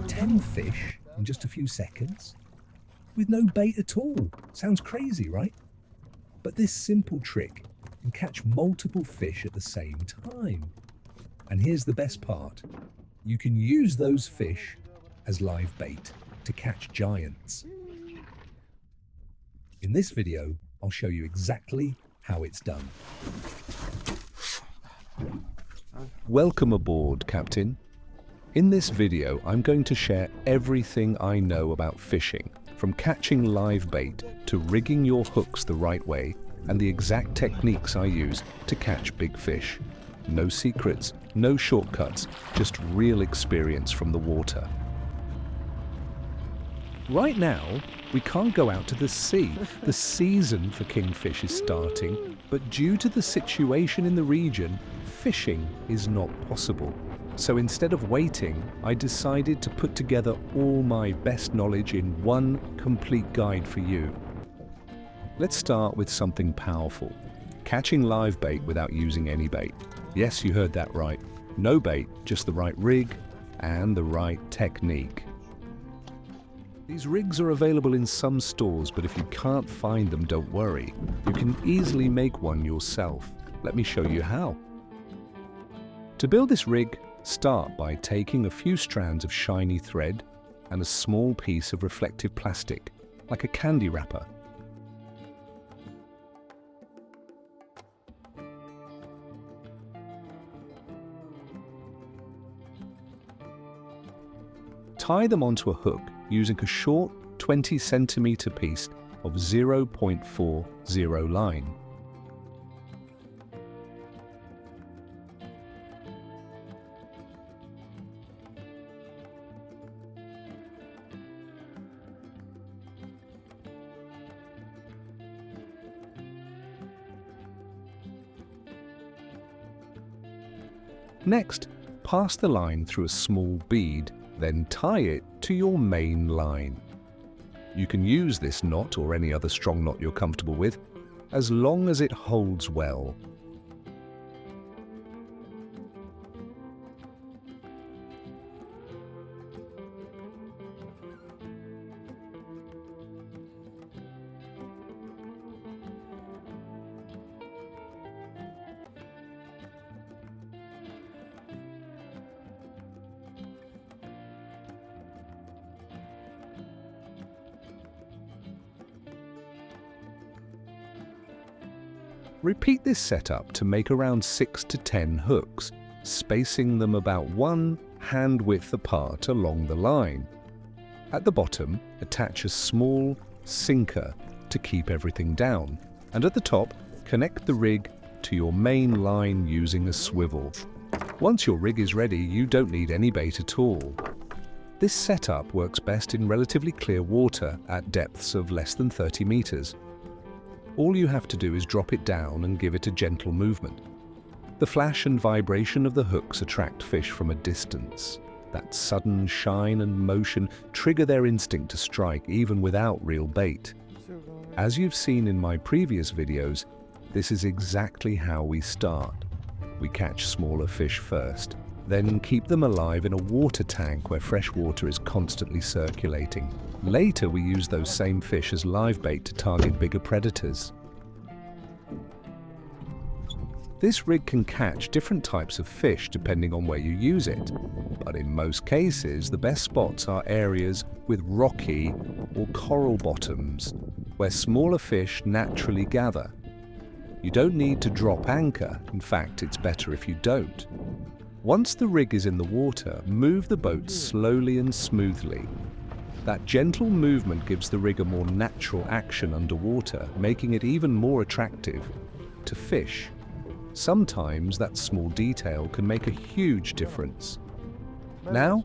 10 fish in just a few seconds? With no bait at all. Sounds crazy, right? But this simple trick can catch multiple fish at the same time. And here's the best part. You can use those fish as live bait to catch giants. In this video, I'll show you exactly how it's done. Welcome aboard, Captain. In this video, I'm going to share everything I know about fishing, from catching live bait to rigging your hooks the right way, and the exact techniques I use to catch big fish. No secrets, no shortcuts, just real experience from the water. Right now, we can't go out to the sea. The season for kingfish is starting, but due to the situation in the region, fishing is not possible. So instead of waiting, I decided to put together all my best knowledge in one complete guide for you. Let's start with something powerful. Catching live bait without using any bait. Yes, you heard that right. No bait, just the right rig and the right technique. These rigs are available in some stores, but if you can't find them, don't worry. You can easily make one yourself. Let me show you how. To build this rig, start by taking a few strands of shiny thread and a small piece of reflective plastic, like a candy wrapper. Tie them onto a hook using a short 20 centimeter piece of 0.40 line. Next, pass the line through a small bead, then tie it to your main line. You can use this knot or any other strong knot you're comfortable with, as long as it holds well. Repeat this setup to make around 6 to 10 hooks, spacing them about 1 hand width apart along the line. At the bottom, attach a small sinker to keep everything down, and at the top, connect the rig to your main line using a swivel. Once your rig is ready, you don't need any bait at all. This setup works best in relatively clear water at depths of less than 30 meters. All you have to do is drop it down and give it a gentle movement. The flash and vibration of the hooks attract fish from a distance. That sudden shine and motion trigger their instinct to strike even without real bait. As you've seen in my previous videos, this is exactly how we start. We catch smaller fish first, then keep them alive in a water tank where fresh water is constantly circulating. Later, we use those same fish as live bait to target bigger predators. This rig can catch different types of fish depending on where you use it, but in most cases, the best spots are areas with rocky or coral bottoms, where smaller fish naturally gather. You don't need to drop anchor. In fact, it's better if you don't. Once the rig is in the water, move the boat slowly and smoothly. That gentle movement gives the rig a more natural action underwater, making it even more attractive to fish. Sometimes that small detail can make a huge difference. Now,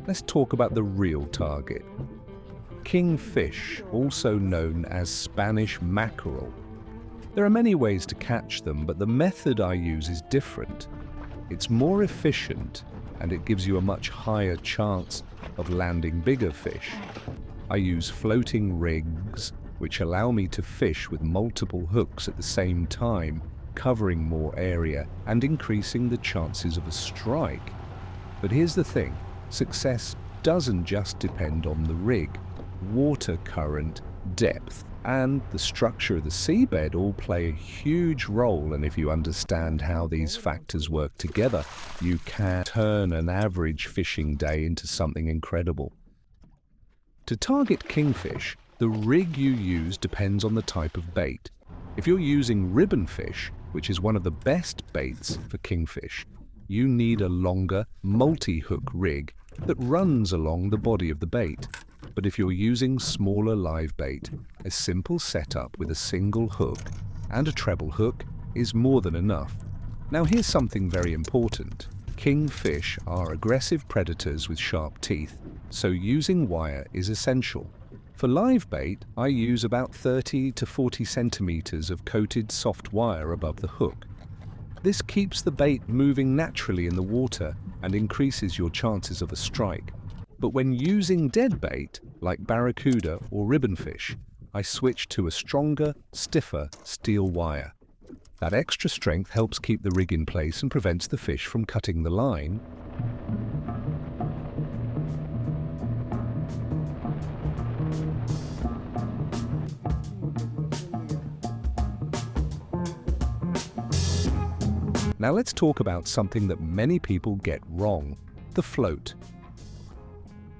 let's talk about the real target. Kingfish, also known as Spanish mackerel. There are many ways to catch them, but the method I use is different. It's more efficient and it gives you a much higher chance of landing bigger fish. I use floating rigs, which allow me to fish with multiple hooks at the same time, covering more area and increasing the chances of a strike. But here's the thing, success doesn't just depend on the rig. Water current, depth, and the structure of the seabed all play a huge role, and if you understand how these factors work together, you can turn an average fishing day into something incredible. To target kingfish, the rig you use depends on the type of bait. If you're using ribbon fish, which is one of the best baits for kingfish, you need a longer, multi-hook rig that runs along the body of the bait. But if you're using smaller live bait, a simple setup with a single hook and a treble hook is more than enough. Now here's something very important. Kingfish are aggressive predators with sharp teeth, so using wire is essential. For live bait, I use about 30 to 40 centimeters of coated soft wire above the hook. This keeps the bait moving naturally in the water and increases your chances of a strike. But when using dead bait, like barracuda or ribbonfish, I switch to a stronger, stiffer steel wire. That extra strength helps keep the rig in place and prevents the fish from cutting the line. Now let's talk about something that many people get wrong, the float.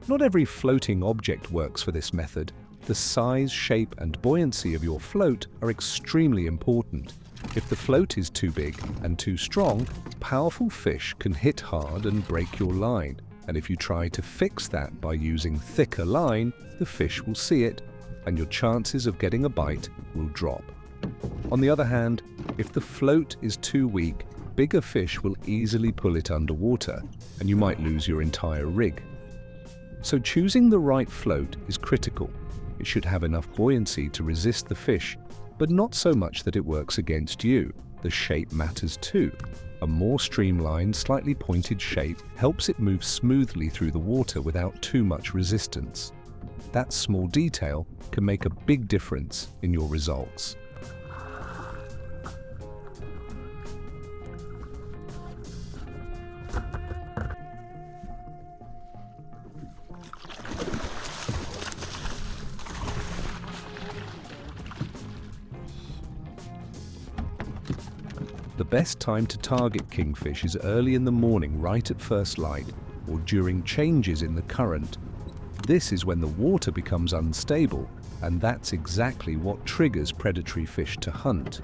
Not every floating object works for this method. The size, shape, and buoyancy of your float are extremely important. If the float is too big and too strong, powerful fish can hit hard and break your line. And if you try to fix that by using thicker line, the fish will see it, and your chances of getting a bite will drop. On the other hand, if the float is too weak, bigger fish will easily pull it underwater, and you might lose your entire rig. So choosing the right float is critical. It should have enough buoyancy to resist the fish, but not so much that it works against you. The shape matters too. A more streamlined, slightly pointed shape helps it move smoothly through the water without too much resistance. That small detail can make a big difference in your results. The best time to target kingfish is early in the morning, right at first light, or during changes in the current. This is when the water becomes unstable, and that's exactly what triggers predatory fish to hunt.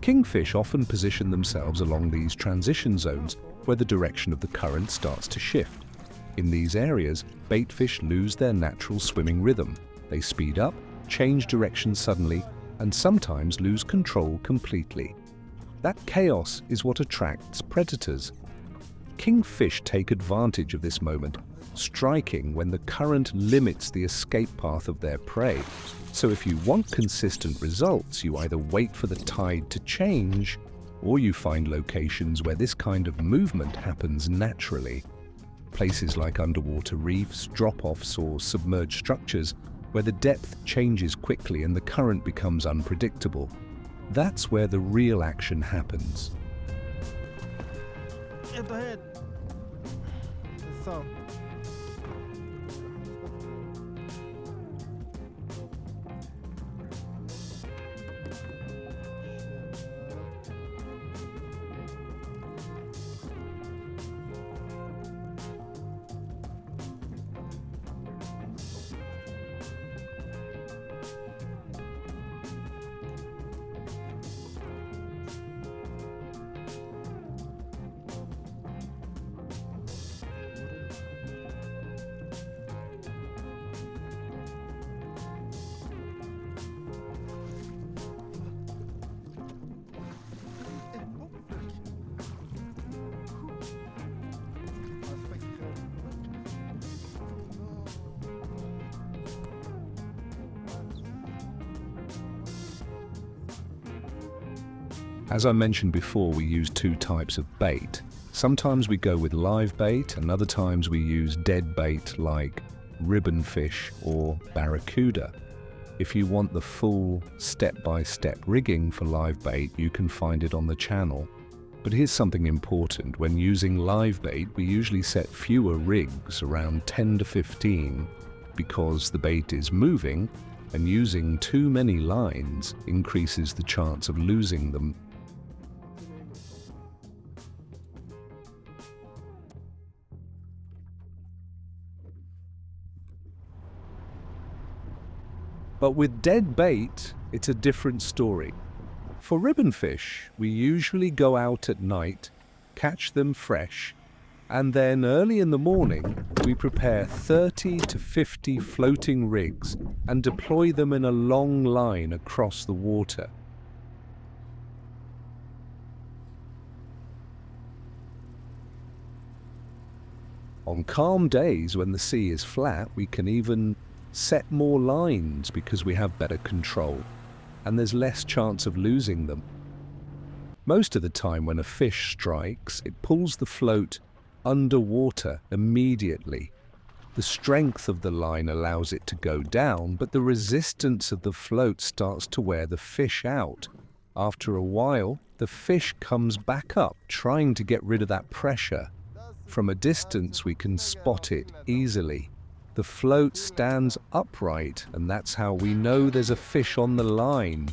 Kingfish often position themselves along these transition zones where the direction of the current starts to shift. In these areas, baitfish lose their natural swimming rhythm. They speed up, change direction suddenly, and sometimes lose control completely. That chaos is what attracts predators. Kingfish take advantage of this moment, striking when the current limits the escape path of their prey. So if you want consistent results, you either wait for the tide to change, or you find locations where this kind of movement happens naturally. Places like underwater reefs, drop-offs, or submerged structures where the depth changes quickly and the current becomes unpredictable. That's where the real action happens. Up ahead. So. As I mentioned before, we use two types of bait. Sometimes we go with live bait, and other times we use dead bait like ribbonfish or barracuda. If you want the full step-by-step rigging for live bait, you can find it on the channel. But here's something important. When using live bait, we usually set fewer rigs, around 10 to 15, because the bait is moving, and using too many lines increases the chance of losing them. But with dead bait, it's a different story. For ribbonfish, we usually go out at night, catch them fresh, and then early in the morning, we prepare 30 to 50 floating rigs and deploy them in a long line across the water. On calm days when the sea is flat, we can even set more lines because we have better control, and there's less chance of losing them. Most of the time when a fish strikes, it pulls the float underwater immediately. The strength of the line allows it to go down, but the resistance of the float starts to wear the fish out. After a while, the fish comes back up, trying to get rid of that pressure. From a distance, we can spot it easily. The float stands upright, and that's how we know there's a fish on the line.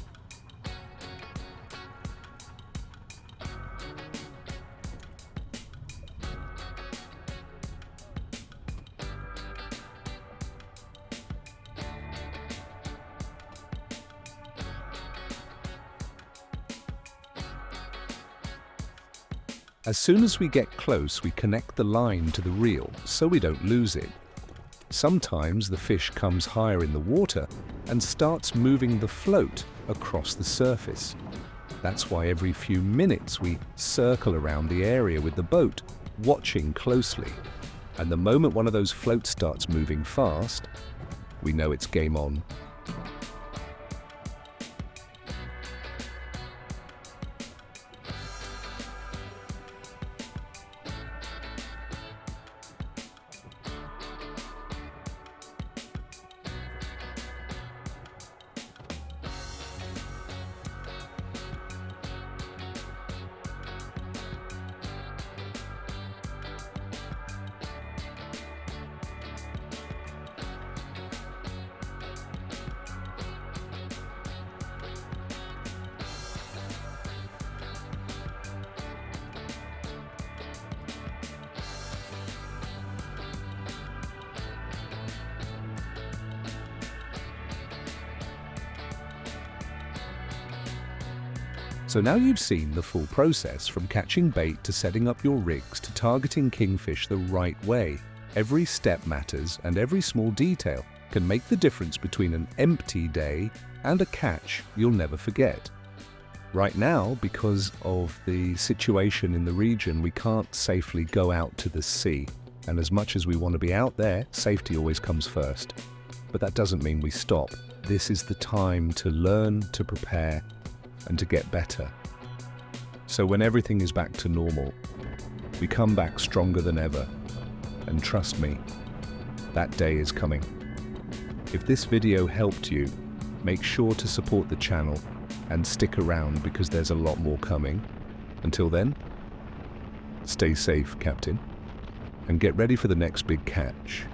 As soon as we get close, we connect the line to the reel so we don't lose it. Sometimes the fish comes higher in the water and starts moving the float across the surface. That's why every few minutes we circle around the area with the boat, watching closely. And the moment one of those floats starts moving fast, we know it's game on. So now you've seen the full process from catching bait to setting up your rigs to targeting kingfish the right way. Every step matters, and every small detail can make the difference between an empty day and a catch you'll never forget. Right now, because of the situation in the region, we can't safely go out to the sea. And as much as we want to be out there, safety always comes first. But that doesn't mean we stop. This is the time to learn, to prepare, and to get better. So when everything is back to normal, we come back stronger than ever. And trust me, that day is coming. If this video helped you, make sure to support the channel and stick around because there's a lot more coming. Until then, stay safe, Captain, and get ready for the next big catch.